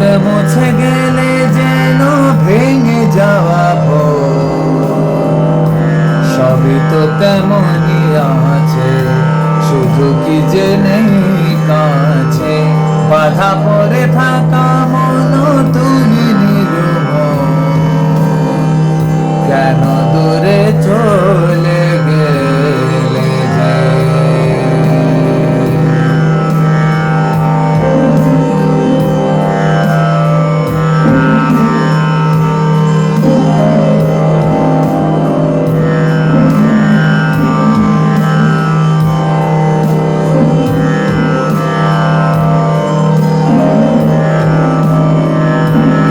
রাতে মুছে গেলে যেন ভেঙে যাওয়া সবই তো তেমনই আছে, শুধু কি যে নেই কাছে। বাধা পড়ে থাকা মন তুমি নির্মম, কেন দূরে চলে গেলে যে।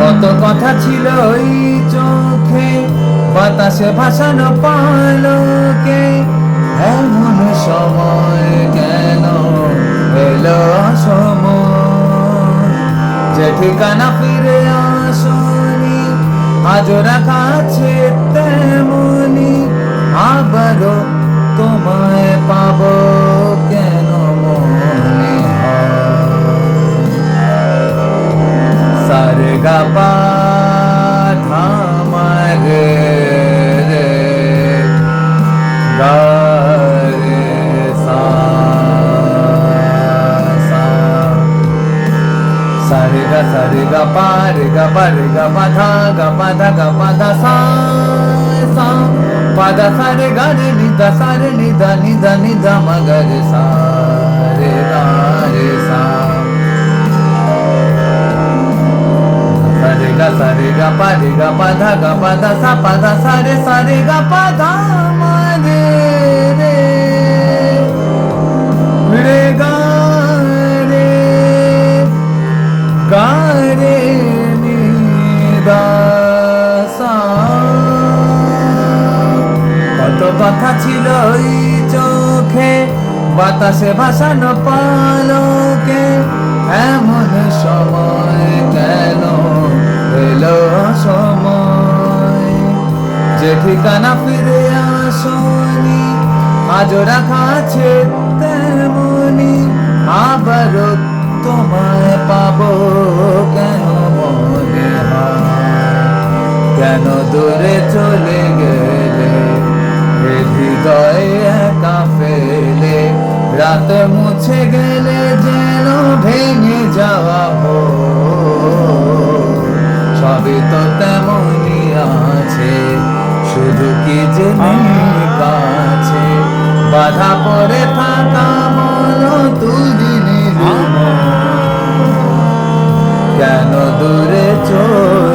কত কথা ছিল ওই চোখে, বাতাসে ভাসানো পালকে, এমন সময় কেন এলো অসময়। যে ঠিকানা ফিরে আসনি আজও রাখা আছে তেমনি, আবারও তোমায় পাবো কেন মনে হয়। সারে গা পা ধা মা রে রে গা রে সা সা। সারে গা পা রে গা পা রে গা পা ধা গা পা ধা গা পা ধা সা সা। পা ধা সা রে গা রে নি ধা সা রে নি ধা নি ধা মা গা রে সা রে গা রে সা। सारे गा पा धा सा रे गा पा धा मा रे रे रे गा रे नी दा सा। কত কথা ছিল ওই চোখে, বাতাসে ভাসানো পালকে, এমন সময় কেন এলো সময়। যে ঠিকানা ফিরে আসনি আজও রাখা আছে তেমনি, আবারও তোমায় পাবো কেন মনে হয়। কেন দূরে চলে গেলে হৃদয় একা ফেলে, রাত মুছে গেলে যেন ভেঙে যাওয়া সবই তো তেমনই আছে, শুধু কি যে নেই কাছে। বাধা পড়ে থাকা মন তুই নির্মম, কেন দূরে চলে